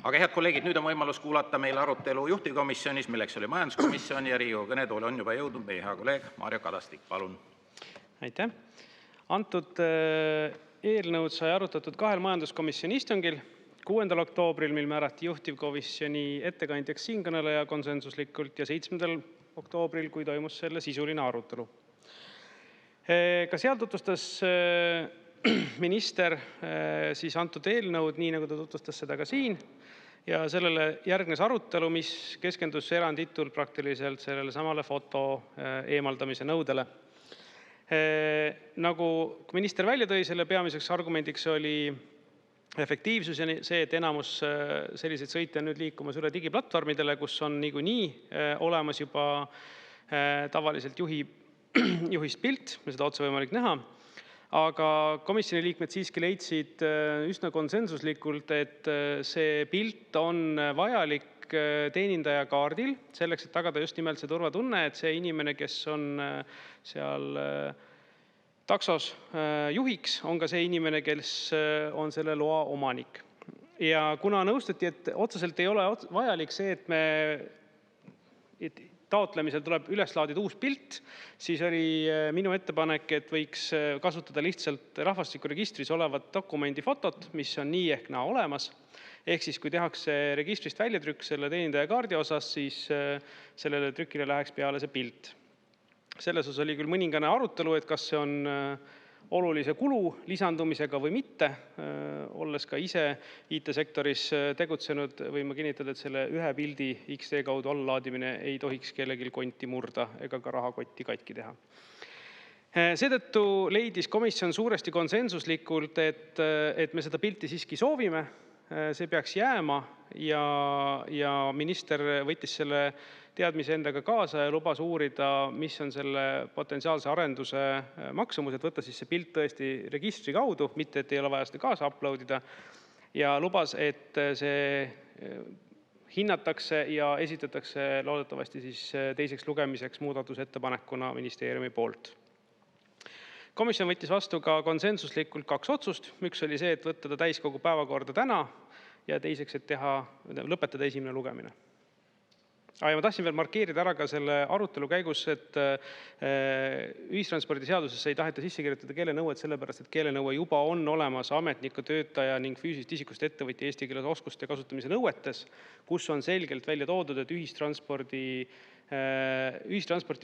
Speaker 1: Aga head kolleegid, nüüd on võimalus kuulata meil arutelu juhtivkomisjonis, milleks oli majanduskomisjon ja Riigikogu kõnetooli on juba jõudnud meie hea kolleeg Mario Kadastik. Palun.
Speaker 12: Aitäh. Antud eelnõud sai arutatud kahel majanduskomisjoni istungil, 6. oktoobril, mil määrati juhtivkomisjoni ettekandjaks siinkõneleja konsensuslikult ja 7. oktoobril, kui toimus selle sisuline arutelu. Ka seal tutvustas minister siis antud eelnõud, nii nagu ta tutvustas seda ka siin, ja sellele järgnes arutelu, mis keskendus eranditult praktiliselt sellele samale foto eemaldamise nõudele. Nagu minister välja tõi, selle peamiseks argumendiks oli efektiivsus ja see, et enamus selliseid sõite on nüüd liikumas üle digiplatvormidele, kus on niikuinii olemas juba tavaliselt juhist pilt, seda otse võimalik näha. Aga komisjoni liikmed siiski leidsid üsna konsensuslikult, et see pilt on vajalik teenindaja kaardil, selleks, et tagada just nimelt see turvatunne, et see inimene, kes on seal taksos juhiks, on ka see inimene, kes on selle loa omanik. Ja kuna nõustuti, et otseselt ei ole vajalik see, et me taotlemisel tuleb üles laadida uus pilt, siis oli minu ettepanek, et võiks kasutada lihtsalt rahvastikuregistris olevat dokumendi fotot, mis on nii ehk naa olemas. Ehk siis, kui tehakse registrist väljatrükk selle teenindaja kaardi osas, siis sellele trükile läheks peale see pilt. Selles osas oli küll mõningane arutelu, et kas see on olulise kulu lisandumisega või mitte. Olles ka ise IT-sektoris tegutsenud, võin ma kinnitada, et selle ühe pildi XD kaudu allalaadimine ei tohiks kellelgi konti murda ega ka rahakotti katki teha. Seetõttu leidis komisjon suuresti konsensuslikult, et me seda pilti siiski soovime, see peaks jääma ja minister võttis selle teadmise endaga kaasa ja lubas uurida, mis on selle potentsiaalse arenduse maksumus, et võtta siis see pilt tõesti registri kaudu, mitte et ei ole vaja seda kaasa uploadida, ja lubas, et see hinnatakse ja esitatakse loodetavasti siis teiseks lugemiseks muudatusettepanekuna ministeeriumi poolt. Komisjon võttis vastu ka konsensuslikult 2 otsust. Üks oli see, et võtta ta täiskogu päevakorda täna ja teiseks, et lõpetada esimene lugemine. Ja ma tahtsin veel markeerida ära ka selle arutelu käigus, et ühistranspordiseadusesse ei taheta sisse kirjutada keelenõuet sellepärast, et keelenõue juba on olemas ametniku, töötaja ning füüsilisest isikust ettevõtja eesti keele oskuste kasutamise nõuetes, kus on selgelt välja toodud, et ühistransporti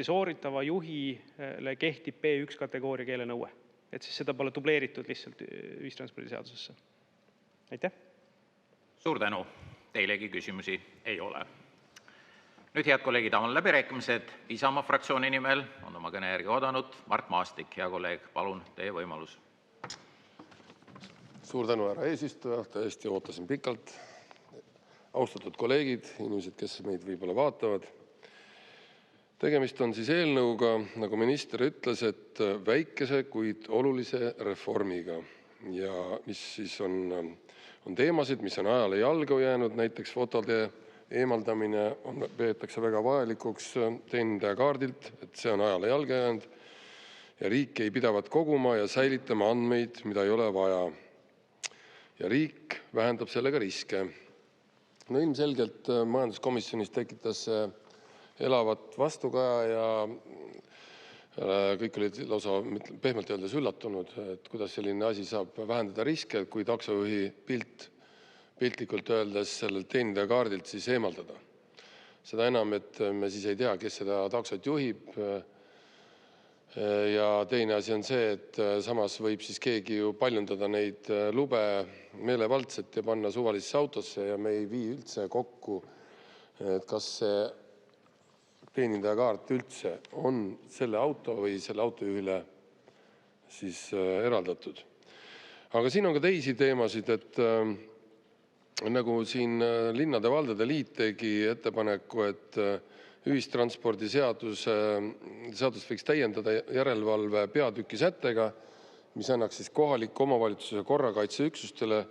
Speaker 12: sooritava juhile kehtib B1 kategooria keelenõue. Et siis seda pole dubleeritud lihtsalt ühistranspordiseadusesse. Aitäh!
Speaker 1: Suur tänu! Teilegi küsimusi ei ole. Nüüd, head kolleegid, avan läbirääkimised. Isamaa fraktsiooni nimel on oma kõne järgi oodanud Mart Maastik. Hea kolleeg, palun, teie võimalus.
Speaker 6: Suur tänu, härra eesistuja, tõesti ootasin pikalt. Austatud kolleegid, inimesed, kes meid võib-olla vaatavad. Tegemist on siis eelnõuga, nagu minister ütles, et väikese, kuid olulise reformiga. Ja mis siis on teemasid, mis on ajale jalgu jäänud, näiteks fotode eemaldamine peetakse väga vajalikuks teenindajakaardilt, et see on ajale jalga jäänud ja riik ei pidavat koguma ja säilitama andmeid, mida ei ole vaja. Ja riik vähendab sellega riske. No ilmselgelt majanduskomisjonis tekitas elavat vastukaja ja kõik olid lausa pehmelt öeldes üllatunud, et kuidas selline asi saab vähendada riske, kui taksojuhi piltlikult öeldes sellelt teenindajakaardilt siis eemaldada. Seda enam, et me siis ei tea, kes seda taksot juhib. Ja teine asi on see, et samas võib siis keegi ju paljundada neid lube meelevaldselt ja panna suvalisesse autosse ja me ei vii üldse kokku, et kas see teenindajakaart üldse on selle auto või selle autojuhile siis eraldatud. Aga siin on ka teisi teemasid, et nagu siin Linnade Valdade Liit tegi ettepaneku, et ühistranspordi seadus võiks täiendada järelevalve peatüki sättega, mis annaks siis kohaliku omavalitsuse korrakaitseüksustele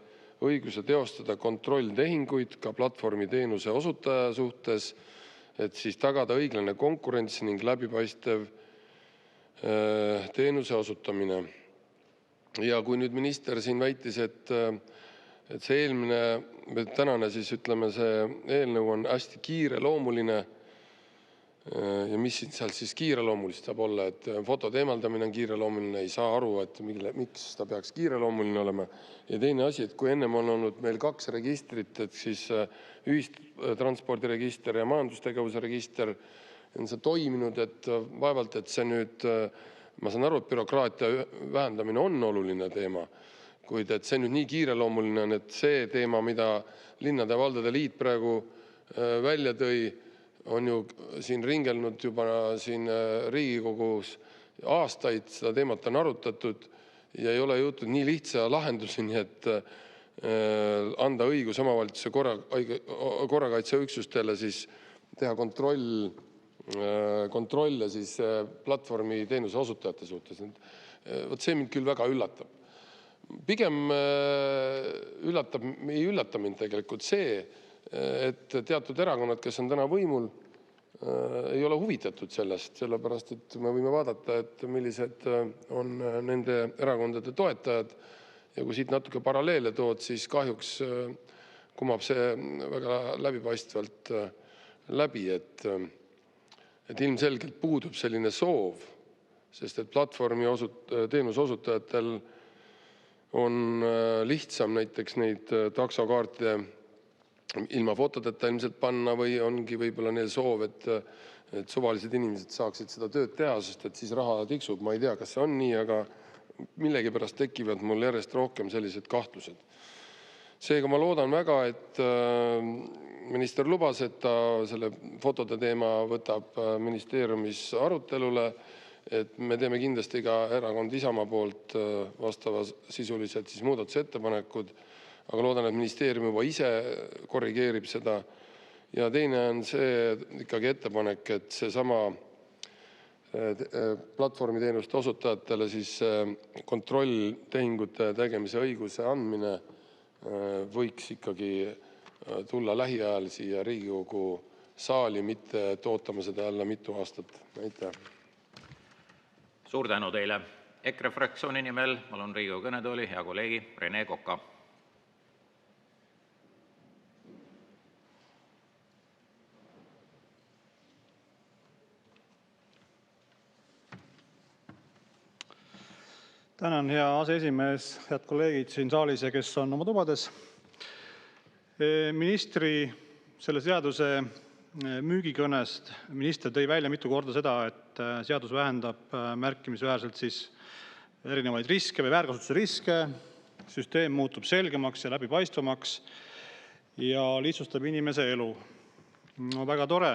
Speaker 6: õiguse teostada kontrolltehinguid ka platvormiteenuse osutaja suhtes, et siis tagada õiglane konkurents ning läbipaistev teenuse osutamine. Ja kui nüüd minister siin väitis, et see tänane siis ütleme, see eelnõu on hästi kiireloomuline ja mis seal siis kiireloomulist saab olla, et fotode eemaldamine on kiireloomuline, ei saa aru, et miks ta peaks kiireloomuline olema. Ja teine asi, et kui ennem on olnud meil 2 registrit, et siis ühistranspordiregister ja majandustegevuse register on see toiminud, et vaevalt, et see nüüd, ma saan aru, et bürokraatia vähendamine on oluline teema, kuid et see nüüd nii kiireloomuline on, et see teema, mida Linnade ja Valdade Liit praegu välja tõi, on ju siin ringelnud juba siin Riigikogus aastaid, seda teemat on arutatud ja ei ole jõutud nii lihtsa lahenduseni, et anda õigus omavalitsuse korrakaitseüksustele siis teha kontrolle siis platvormi teenuse osutajate suhtes. Võt see mind küll väga üllatab. Pigem ei üllata mind tegelikult see, et teatud erakonnad, kes on täna võimul, ei ole huvitatud sellest, sellepärast, et me võime vaadata, et millised on nende erakondade toetajad ja kui siit natuke paralleele tood, siis kahjuks kumab see väga läbipaistvalt läbi, et ilmselgelt puudub selline soov, sest et platvormi teenuse osutajatel on lihtsam näiteks neid taksokaarte ilma fotodeta ilmselt panna või ongi võib-olla neil soov, et suvalised inimesed saaksid seda tööd teha, sest et siis raha tiksub. Ma ei tea, kas see on nii, aga millegi pärast tekivad mul järjest rohkem sellised kahtlused. Seega ma loodan väga, et minister lubas, et ta selle fotode teema võtab ministeeriumis arutelule, et me teeme kindlasti ka erakond Isamaa poolt vastava sisuliselt siis muudatusettepanekud, aga loodan, et ministeerium juba ise korrigeerib seda. Ja teine on see ikkagi ettepanek, et see sama platvormiteenuste osutajatele siis kontrolltehingute tegemise õiguse andmine võiks ikkagi tulla lähiajal siia Riigikogu saali, mitte ootama seda jälle mitu aastat. Aitäh!
Speaker 1: Suur tänu teile! EKRE fraktsiooni nimel palun Riigikogu kõnetooli hea kolleegi Rene Koka.
Speaker 5: Tänan, hea aseesimees, head kolleegid siin saalis ja kes on oma tubades. Ministri selle seaduse müügikõnest minister tõi välja mitu korda seda, et seadus vähendab märkimisväärselt siis erinevaid riske või väärkasutuse riske, süsteem muutub selgemaks ja läbipaistvamaks ja lihtsustab inimese elu. No väga tore.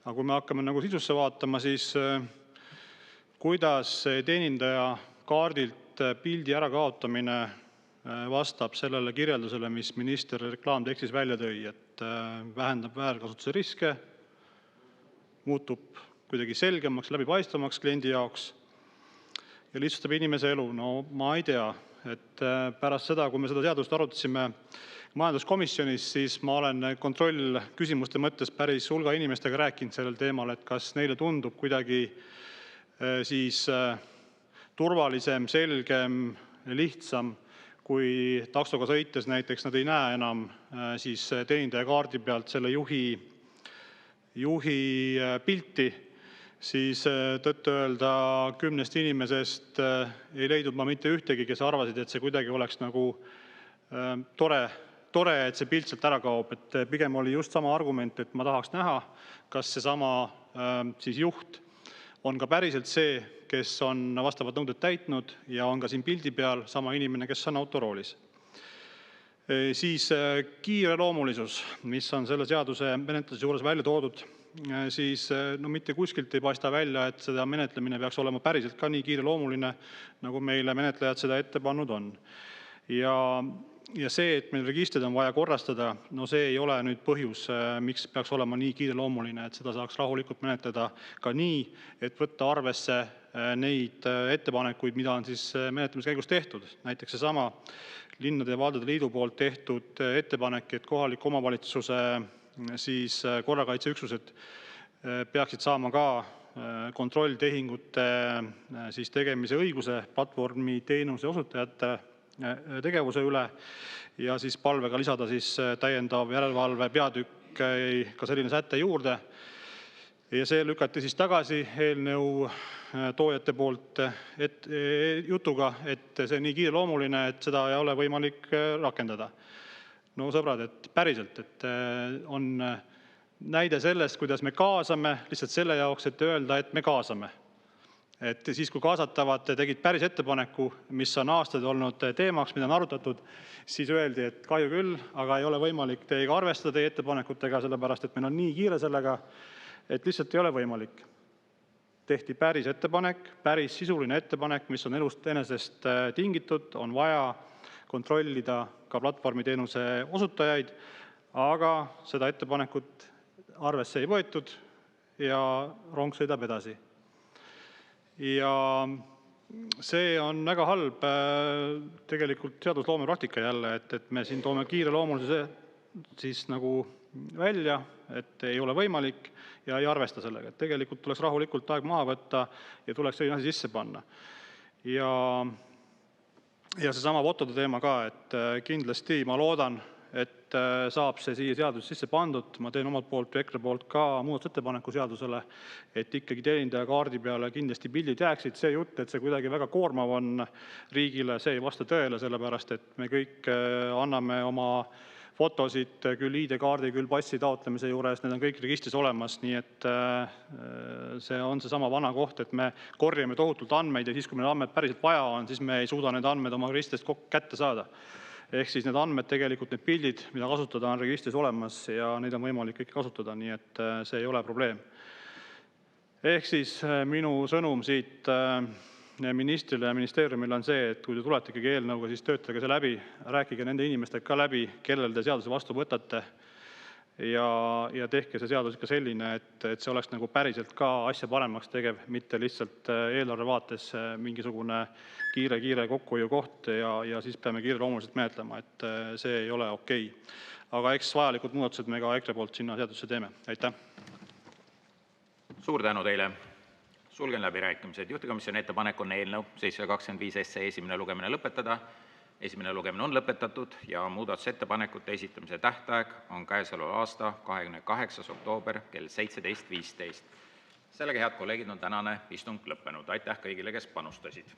Speaker 5: Aga kui me hakkame nagu sisusse vaatama, siis kuidas teenindaja kaardilt pildi ärakaotamine vastab sellele kirjeldusele, mis minister reklaamtekstis välja tõi, et vähendab väärkasutuse riske, muutub kuidagi selgemaks, läbipaistvamaks kliendi jaoks ja lihtsustab inimese elu. No ma ei tea, et pärast seda, kui me seda seadust arutasime majanduskomisjonis, siis ma olen kontrollküsimuste mõttes päris hulga inimestega rääkinud sellel teemal, et kas neile tundub kuidagi siis turvalisem, selgem, lihtsam, kui taksoga sõites näiteks nad ei näe enam siis teenindaja kaardi pealt selle juhi pilti, siis tõtt-öelda 10 inimesest ei leidnud ma mitte ühtegi, kes arvasid, et see kuidagi oleks nagu tore, et see pilt sealt ära kaob. Et pigem oli just sama argument, et ma tahaks näha, kas see sama siis juht on ka päriselt see, kes on vastavad nõuded täitnud ja on ka siin pildi peal sama inimene, kes on autoroolis. Siis kiireloomulisus, mis on selle seaduse menetluse juures välja toodud, siis no mitte kuskilt ei paista välja, et seda menetlemine peaks olema päriselt ka nii kiireloomuline, nagu meile menetlejad seda ette pannud on. Ja see, et meil registrid on vaja korrastada, no see ei ole nüüd põhjus, miks peaks olema nii kiireloomuline, et seda saaks rahulikult menetleda ka nii, et võtta arvesse neid ettepanekuid, mida on siis menetlemise käigus tehtud. Näiteks seesama Linnade ja Valdade Liidu poolt tehtud ettepanek, et kohaliku omavalitsuse siis korrakaitseüksused peaksid saama ka kontrolltehingute siis tegemise õiguse platvormi teenuse osutajate tegevuse üle ja siis palvega lisada siis täiendav järelevalve peatükk ka selline säte juurde. Ja see lükati siis tagasi eelnõu toojate poolt jutuga, et see on nii kiireloomuline, et seda ei ole võimalik rakendada. No sõbrad, et päriselt, et on näide sellest, kuidas me kaasame lihtsalt selle jaoks, et öelda, et me kaasame. Et siis, kui kaasatavad tegid päris ettepaneku, mis on aastaid olnud teemaks, mida on arutatud, siis öeldi, et kahju küll, aga ei ole võimalik teiega arvestada teie ettepanekutega, sellepärast, et meil on nii kiire sellega, et lihtsalt ei ole võimalik. Tehti päris ettepanek, päris sisuline ettepanek, mis on elust enesest tingitud, on vaja kontrollida ka platvormiteenuse osutajaid, aga seda ettepanekut arvesse ei võetud ja rong sõidab edasi. Ja see on väga halb tegelikult seadusloome praktika jälle, et me siin toome kiireloomulisuse siis nagu välja, et ei ole võimalik ja ei arvesta sellega. Et tegelikult tuleks rahulikult aeg maha võtta ja tuleks selline asi sisse panna. Ja seesama fotode teema ka, et kindlasti ma loodan, et saab see siia seadus sisse pandud. Ma teen omalt poolt ja EKRE poolt ka muudatusettepaneku seadusele, et ikkagi teenindaja kaardi peale kindlasti pildid jääksid. See jutt, et see kuidagi väga koormav on riigile, see ei vasta tõele, sellepärast et me kõik anname oma fotosid küll ID-kaardi, küll passi taotlemise juures, need on kõik registris olemas, nii et see on see sama vana koht, et me korjame tohutult andmeid ja siis, kui meil andmed päriselt vaja on, siis me ei suuda need andmed oma registrist kätte saada. Ehk siis need andmed tegelikult, need pildid, mida kasutada, on registris olemas ja neid on võimalik kõik kasutada, nii et see ei ole probleem. Ehk siis minu sõnum siit ministrile ja ministeeriumile on see, et kui te tulete ikkagi eelnõuga, siis töötage see läbi, rääkige nende inimestega ka läbi, kellel te seaduse vastu võtate ja tehke see seadus ikka selline, et see oleks nagu päriselt ka asja paremaks tegev, mitte lihtsalt eelarve vaates mingisugune kiire kokkuhoiu koht ja siis peame kiireloomuliselt menetlema, et see ei ole okei. Aga eks vajalikud muudatused me ka EKRE poolt sinna seadusse teeme. Aitäh!
Speaker 1: Suur tänu teile! Sulgen läbirääkimised. Juhtivkomisjoni ettepanek on eelnõu 725 esimene lugemine lõpetada. Esimene lugemine on lõpetatud ja muudatusettepanekute esitamise tähtaeg on käesoleva aasta 28. oktoober kell 17.15. Sellega, head kolleegid, on tänane istung lõppenud. Aitäh kõigile, kes panustasid!